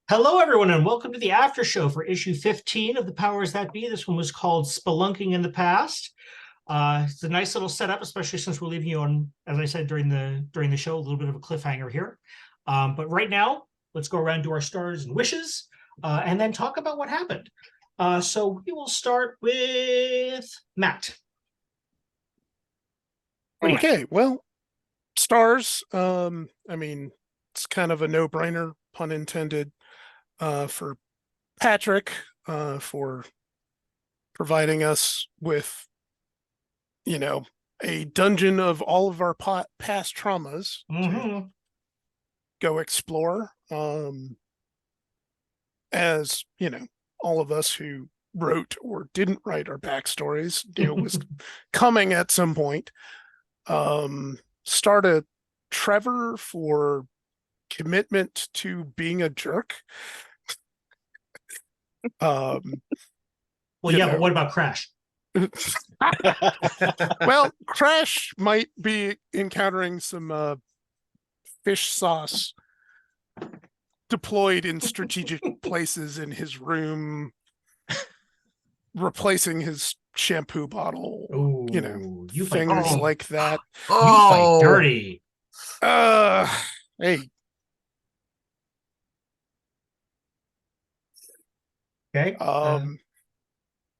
Hello, everyone, and welcome to the after show for issue 15 of The Powers That Be. This one was called Spelunking in the Past. It's a nice little setup, especially since we're leaving you on, as I said during the show, a little bit of a cliffhanger here. But right now, let's go around to our stars and wishes, and then talk about what happened. So we will start with Matt. What do you got? Okay, well, stars. I mean, it's kind of a no-brainer, pun intended, for Patrick, for providing us with, a dungeon of all of our past traumas to Mm-hmm. go explore. As all of us who wrote or didn't write our backstories, was coming at some point. Started Trevor for commitment to being a jerk. Um, Well, you yeah, but know, what about Crash? well, Crash might be encountering some fish sauce deployed in strategic places in his room, replacing his shampoo bottle, Oh, you fight things dirty. Oh, like that. You fight oh, dirty. Uh, hey, Okay. um,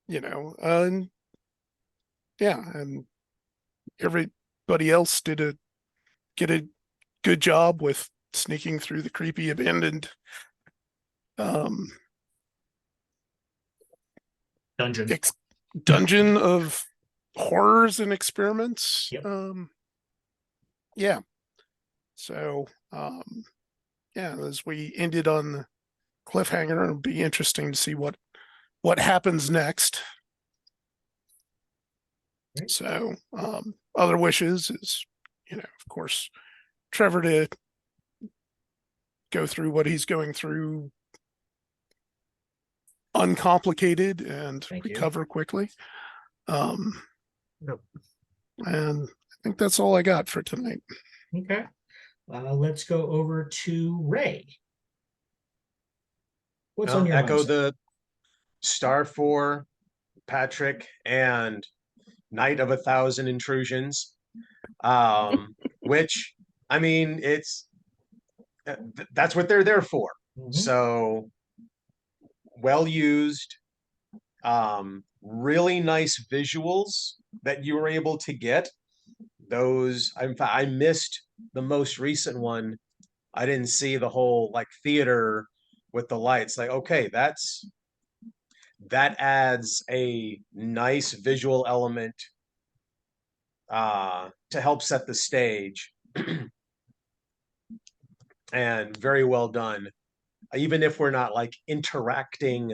and yeah, and everybody else get a good job with sneaking through the creepy abandoned um Dungeon. dungeon of horrors and experiments. Yep. Yeah. So yeah, as we ended on the cliffhanger, it'll be interesting to see what happens next. Right. So other wishes is, of course, Trevor to go through what he's going through uncomplicated and Thank you. recover quickly. Um, Yep. and I think that's all I got for tonight. Okay. Let's go over to Ray. What's on I'll your echo mindset? the star for Patrick and Knight of a Thousand Intrusions. Which I mean, that's what they're there for. Mhm. So well used, really nice visuals that you were able to get. Those I missed the most recent one. I didn't see the whole like theater with the lights. Like, okay, that adds a nice visual element to help set the stage. And very well done. Even if we're not like interacting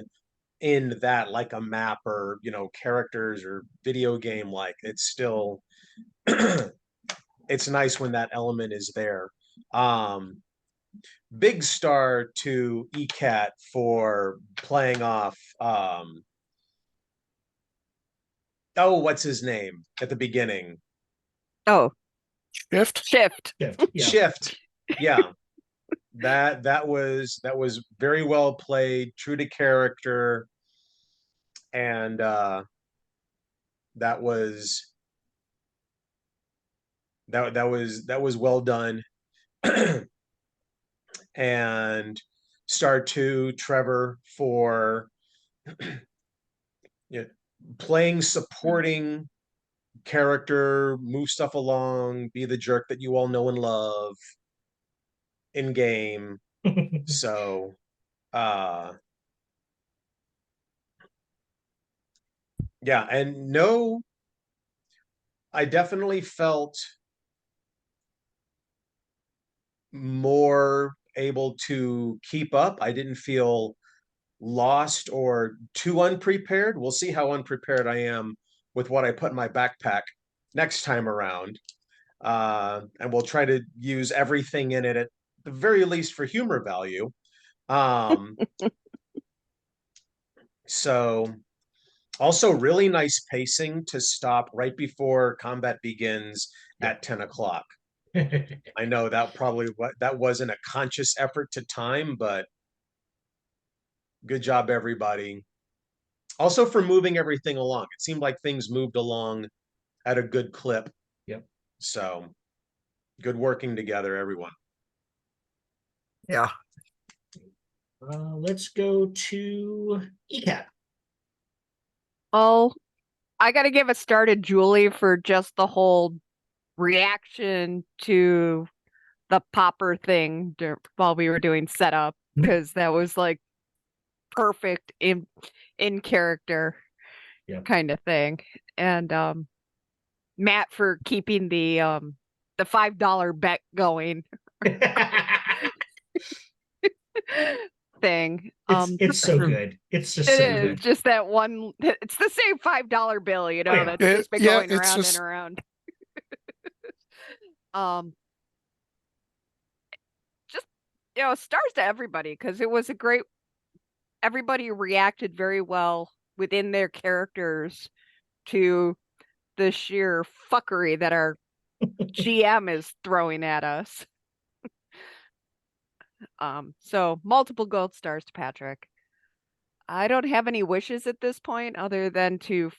in that like a map or characters or video game, like it's still it's nice when that element is there. um Big star to ECAT for playing off oh, what's his name at the beginning? Oh, Shift. shift. Shift. Yeah. Shift. Yeah. That was very well played, true to character, and that was that was well done. And star two, Trevor, for you know, playing supporting character, move stuff along, be the jerk that you all know and love in game. So yeah, and no, I definitely felt more able to keep up. I didn't feel lost or too unprepared. We'll see how unprepared I am with what I put in my backpack next time around. And we'll try to use everything in it at the very least for humor value. Um, so also really nice pacing to stop right before combat begins Yep. at 10 o'clock. I know that probably that wasn't a conscious effort to time, but Good job, everybody. Also for moving everything along. It seemed like things moved along at a good clip. Yep. So good working together, everyone. Yeah. Let's go to ECAT. Oh, I got to give a star to Julie for just the whole reaction to the popper thing while we were doing setup, because that was like perfect in character kind of thing. And Matt for keeping the $5 bet going thing. It's so good. It's just It so is good. just that one. It's the same $5 bill, you know, yeah. that's just been Yeah, going it's around just- and around. Just, you know, stars to everybody, because it was a great. Everybody reacted very well within their characters to the sheer fuckery that our GM is throwing at us. So multiple gold stars to Patrick. I don't have any wishes at this point other than to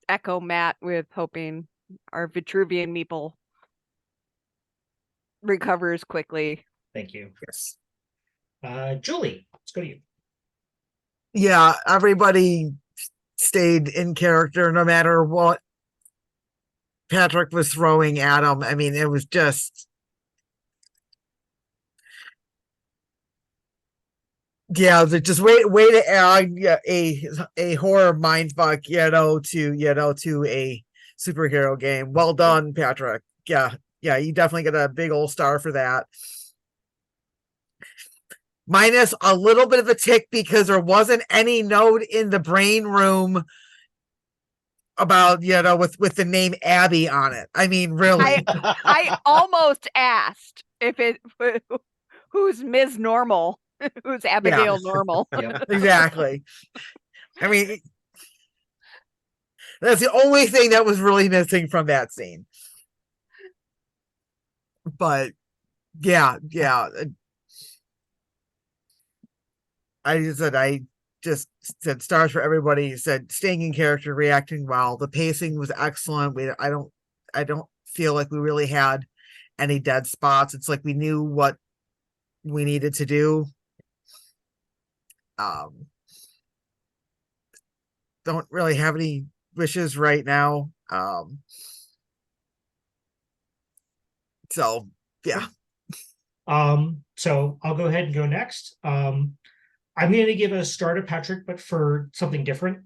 echo Matt with hoping our Vitruvian meeple recovers quickly. Thank you. Yes. Julie, let's go to you. Yeah, everybody stayed in character no matter what Patrick was throwing at him. I mean, it was just, yeah, just way to add a horror mindfuck, to a superhero game. Well done, Patrick. Yeah, you definitely get a big old star for that. Minus a little bit of a tick because there wasn't any note in the brain room about, with the name Abby on it. I mean, really. I almost asked if it who's Ms. Normal, who's Abigail Normal. Yep. Exactly. I mean, that's the only thing that was really missing from that scene. But yeah. I just said stars for everybody. Said staying in character, reacting well. The pacing was excellent. I don't feel like we really had any dead spots. It's like we knew what we needed to do. Don't really have any wishes right now. So yeah. So I'll go ahead and go next. I'm going to give a star to Patrick, but for something different.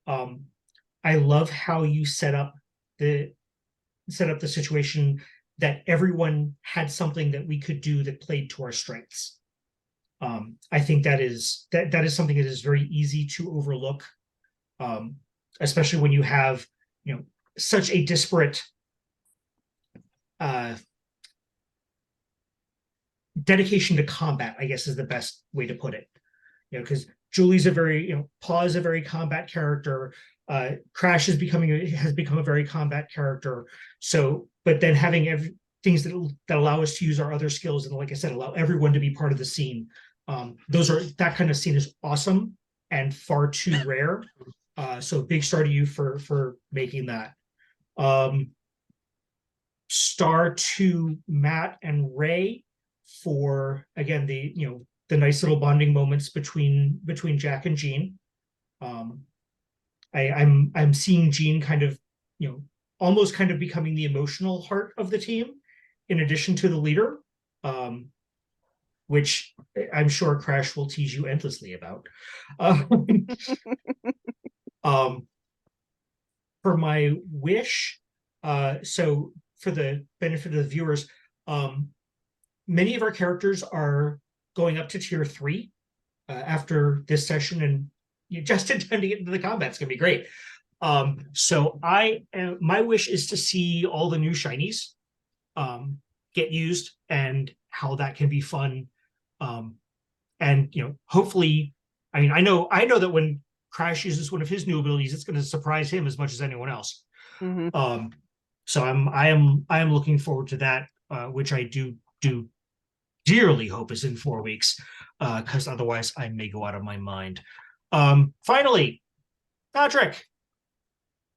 I love how you set up the situation that everyone had something that we could do that played to our strengths. I think that is something that is very easy to overlook, especially when you have, such a disparate dedication to combat, I guess is the best way to put it. Because Julie's Paw is a very combat character. Crash has become a very combat character. So, but then having things that allow us to use our other skills and, like I said, allow everyone to be part of the scene. That kind of scene is awesome and far too rare. So big star to you for making that. Star to Matt and Ray for, again, the nice little bonding moments between Jack and Jean. I'm seeing Jean kind of, almost kind of becoming the emotional heart of the team, in addition to the leader, which I'm sure Crash will tease you endlessly about. For my wish, so for the benefit of the viewers, many of our characters are going up to tier 3 after this session, and you just in time to get into the combat. It's gonna be great. So my wish is to see all the new shinies get used and how that can be fun. And hopefully, I mean, I know that when Crash uses one of his new abilities, it's going to surprise him as much as anyone else. So I am looking forward to that, which I do dearly hope is in 4 weeks, because otherwise I may go out of my mind. Finally, Patrick,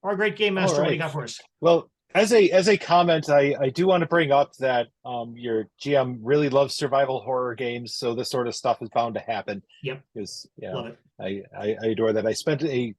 our great game All master, what do you right. got for us? Well, as a comment, I do want to bring up that your GM really loves survival horror games, so this sort of stuff is bound to happen. Yep. Because Love it. I adore that. I spent a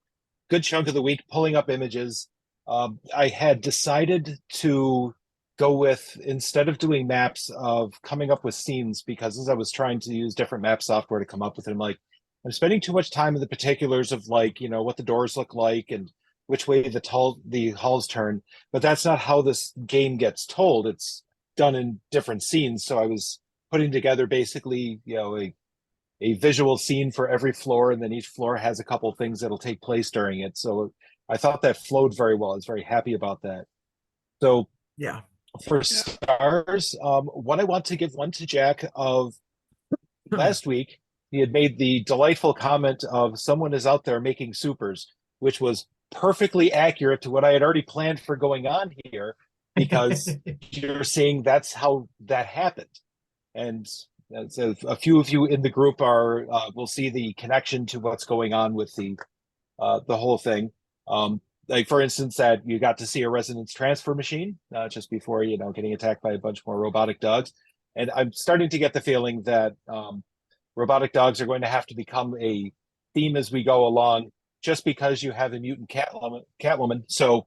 good chunk of the week pulling up images. I had decided to go with, instead of doing maps, of coming up with scenes, because as I was trying to use different map software to come up with it, I'm like, I'm spending too much time in the particulars of, like, you know, what the doors look like and which way the halls turn. But that's not how this game gets told. It's done in different scenes. So I was putting together basically, you know, a visual scene for every floor, and then each floor has a couple things that'll take place during it. So I thought that flowed very well. I was very happy about that. So Yeah. for stars, what I want to give one to Jack of last week. He had made the delightful comment of someone is out there making supers, which was perfectly accurate to what I had already planned for going on here, because you're seeing that's how that happened. And so a few of you in the group are will see the connection to what's going on with the whole thing. Like, for instance, that you got to see a resonance transfer machine just before, you know, getting attacked by a bunch more robotic dogs. And I'm starting to get the feeling that robotic dogs are going to have to become a theme as we go along, just because you have a mutant Catwoman. So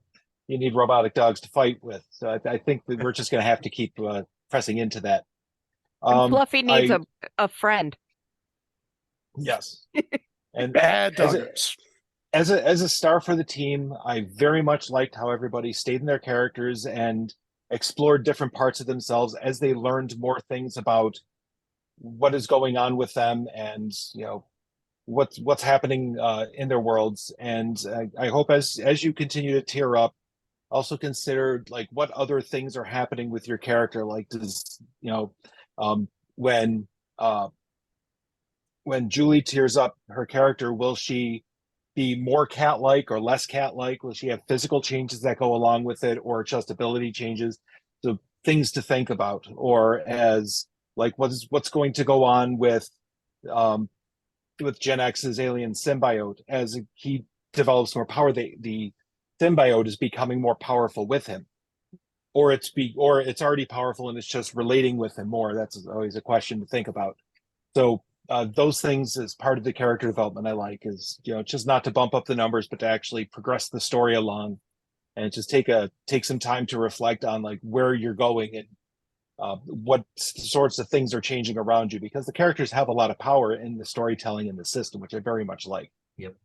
you need robotic dogs to fight with. So I think that we're just going to have to keep pressing into that. And Fluffy needs a friend. Yes. And Bad doggers. as a star for the team, I very much liked how everybody stayed in their characters and explored different parts of themselves as they learned more things about what is going on with them, and, you know, what's happening in their worlds. And I hope as you continue to tier up, also consider, like, what other things are happening with your character. Like, does, you know, when Julie tiers up her character, will she be more cat-like or less cat-like? Will she have physical changes that go along with it, or just ability changes? So things to think about. Or as, like, what's going to go on with Gen X's alien symbiote as he develops more power? The symbiote is becoming more powerful with him, or it's already powerful and it's just relating with him more. That's always a question to think about. So those things as part of the character development I like, is, you know, just not to bump up the numbers, but to actually progress the story along, and just take some time to reflect on, like, where you're going and what sorts of things are changing around you, because the characters have a lot of power in the storytelling in the system, which I very much like. Yep.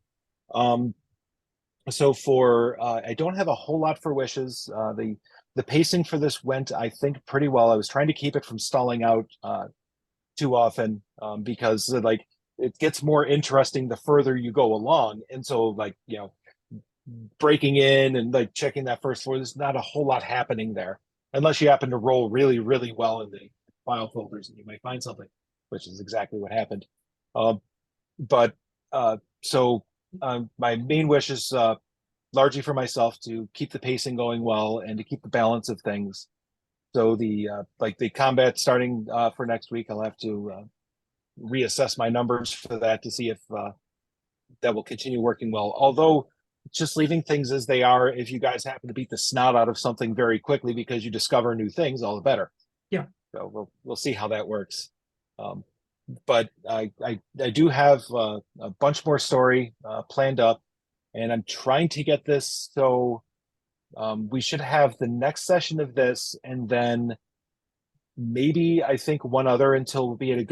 So for I don't have a whole lot for wishes. The pacing for this went, I think, pretty well. I was trying to keep it from stalling out too often, because, like, it gets more interesting the further you go along. And so, like, you know, breaking in and, like, checking that first floor, there's not a whole lot happening there, unless you happen to roll really, really well in the file folders, and you might find something, which is exactly what happened. So my main wish is largely for myself, to keep the pacing going well and to keep the balance of things. So the combat starting for next week, I'll have to reassess my numbers for that to see if that will continue working well. Although, just leaving things as they are, if you guys happen to beat the snot out of something very quickly because you discover new things, all the better. Yeah. So we'll see how that works. But I do have a bunch more story planned up, and I'm trying to get this so we should have the next session of this, and then maybe, I think, one other, until we'll be at a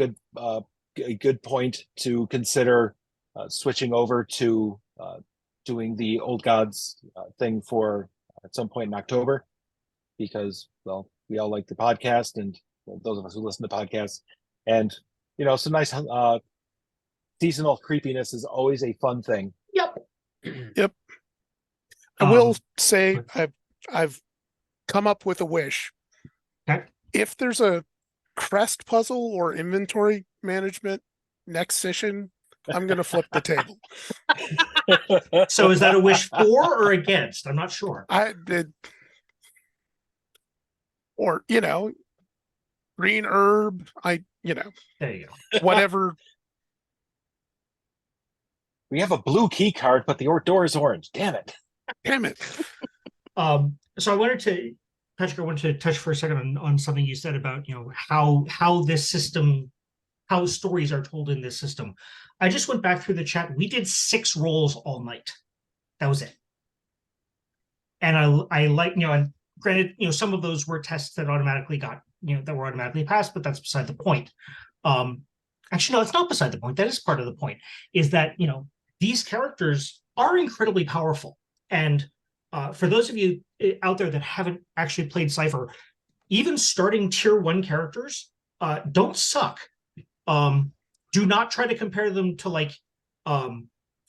good point to consider switching over to doing the Old Gods thing for at some point in October, because, well, we all like the podcast, and, well, those of us who listen to podcasts, and, you know, some nice seasonal creepiness is always a fun thing. Yep. I will say I've come up with a wish. Okay. If there's a crest puzzle or inventory management next session, I'm going to flip the table. So is that a wish for or against? I'm not sure. I did, or, you know, green herb. you know, There you go. whatever. We have a blue key card, but the door is orange. Damn it. Damn it. So I wanted to, Patrick, I wanted to touch for a second on something you said about, how this system, how stories are told in this system. I just went back through the chat. We did 6 rolls all night. That was it. And I like, and granted, some of those were tests that automatically got, that were automatically passed, but that's beside the point. Actually, no, it's not beside the point. That is part of the point, is that, these characters are incredibly powerful. And for those of you out there that haven't actually played Cypher, even starting tier 1 characters don't suck. Do not try to compare them to like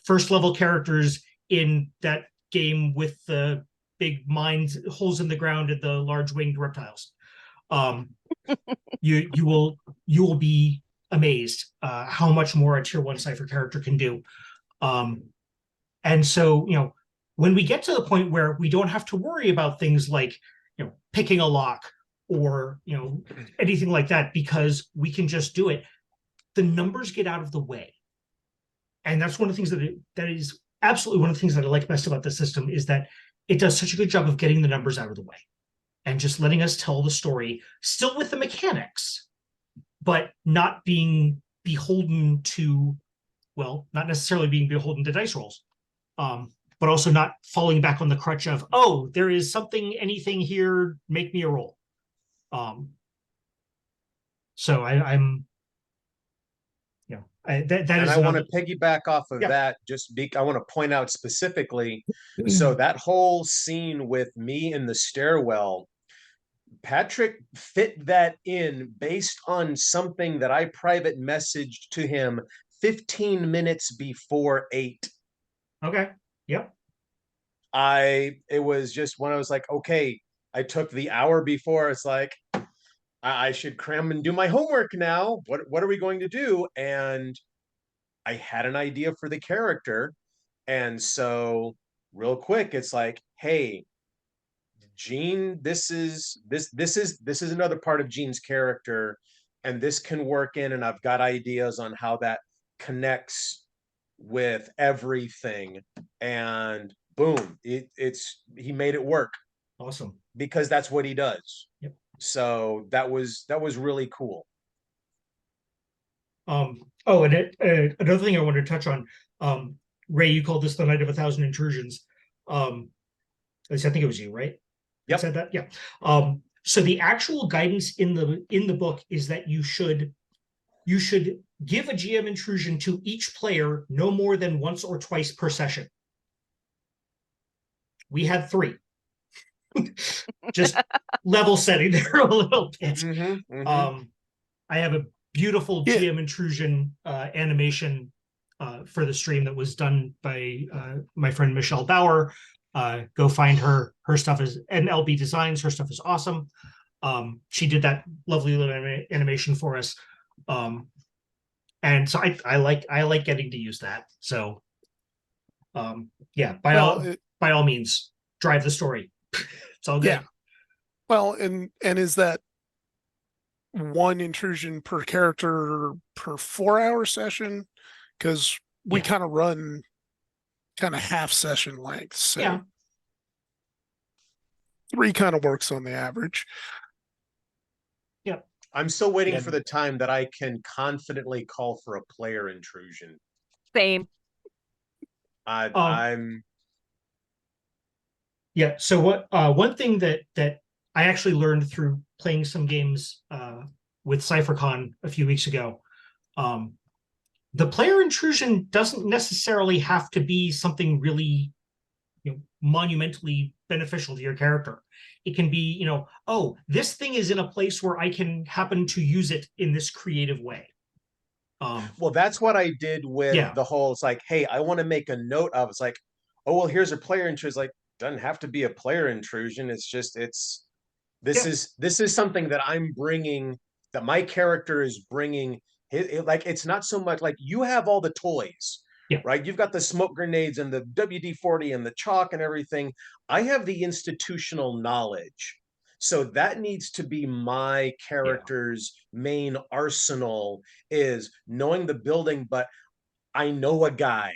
first level characters in that game with the big mines, holes in the ground, and the large winged reptiles. You will be amazed how much more a tier 1 Cypher character can do. And so, when we get to the point where we don't have to worry about things like, picking a lock or, anything like that, because we can just do it, the numbers get out of the way. And that's one of the things that is absolutely one of the things that I like best about the system, is that it does such a good job of getting the numbers out of the way and just letting us tell the story, still with the mechanics, but not being beholden to, well, not necessarily being beholden to dice rolls, but also not falling back on the crutch of, oh, there is anything here, make me a roll. So I'm, that And is I want another. to piggyback off of Yeah. that. I want to point out specifically. So that whole scene with me in the stairwell, Patrick fit that in based on something that I private messaged to him 15 minutes before 8. Okay. Yep. It was just when I was like, okay, I took the hour before. It's like, I should cram and do my homework now. What are we going to do? And I had an idea for the character. And so real quick, it's like, hey, Gene, this is another part of Gene's character, and this can work in, and I've got ideas on how that connects with everything. And boom, he made it work. Awesome. Because that's what he does. Yep. So that was really cool. And another thing I wanted to touch on, Ray, you called this the Night of 1,000 Intrusions. At least I think it was you, right? Yep. Said that, yeah. So the actual guidance in the book is that you should give a GM intrusion to each player no more than once or twice per session. We had 3. Just level setting there a little bit. Mm-hmm, mm-hmm. I have a beautiful GM intrusion animation for the stream that was done by my friend Michelle Bauer. Go find her. Her stuff is NLB Designs. Her stuff is awesome. She did that lovely little animation for us. And so I like getting to use that. So yeah, by all means, drive the story. It's all good. Yeah. Well, and is that one intrusion per character per 4-hour session? Because we kind of run kind of half session lengths. So yeah. 3 kind of works on the average. Yeah. I'm still waiting for the time that I can confidently call for a player intrusion. Same. I'm Yeah. So what one thing that I actually learned through playing some games with CypherCon a few weeks ago, the player intrusion doesn't necessarily have to be something really, monumentally beneficial to your character. It can be, oh, this thing is in a place where I can happen to use it in this creative way. Well, that's what I did with the whole, it's like, hey, I want to make a note of, it's like, oh, well, here's a player intrusion. Like, doesn't have to be a player intrusion. It's just, this is something that I'm bringing, that my character is bringing. Like, it's not so much like you have all the toys, right? You've got the smoke grenades and the WD-40 and the chalk and everything. I have the institutional knowledge So that needs to be my character's main arsenal, is knowing the building, but I know a guy.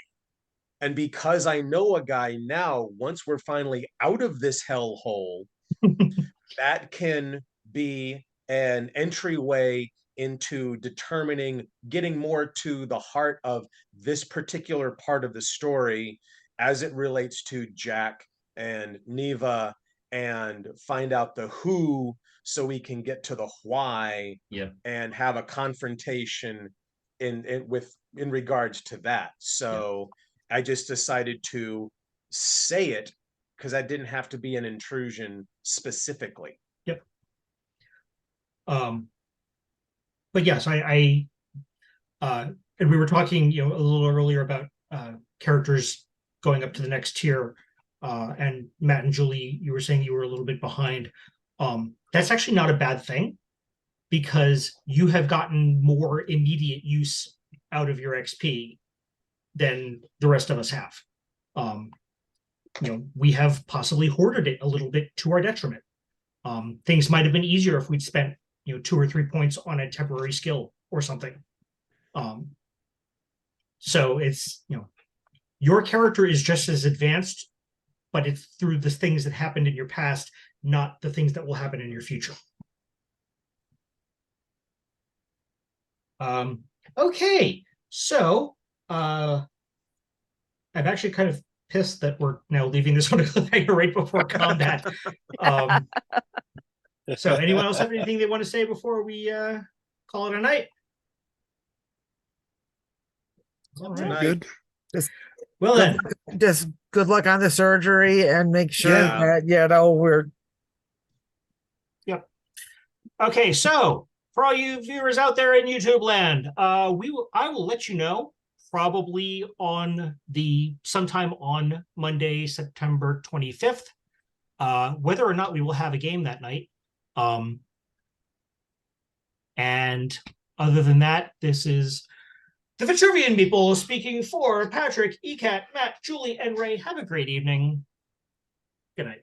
And because I know a guy now, once we're finally out of this hellhole, that can be an entryway into determining, getting more to the heart of this particular part of the story as it relates to Jack and Neva, and find out the who so we can get to the why. Yep. And have a confrontation in regards to that. So I just decided to say it because that didn't have to be an intrusion specifically. Yep. But yes, I and we were talking, a little earlier about characters going up to the next tier. And Matt and Julie, you were saying you were a little bit behind. That's actually not a bad thing, because you have gotten more immediate use out of your XP than the rest of us have. We have possibly hoarded it a little bit to our detriment. Things might have been easier if we'd spent 2 or 3 points on a temporary skill or something. So it's your character is just as advanced, but it's through the things that happened in your past, not the things that will happen in your future. Okay, so I'm actually kind of pissed that we're now leaving this on a cliffhanger right before combat. So anyone else have anything they want to say before we call it a night? All right. Good. Well then, Just good luck on the surgery, and make sure Yeah. that we're okay, so for all you viewers out there in YouTube land, I will let you know probably sometime on Monday, September 25th, whether or not we will have a game that night. And other than that, this is the Vitruvian people speaking for Patrick, ECAT, Matt, Julie, and Ray. Have a great evening. Good night.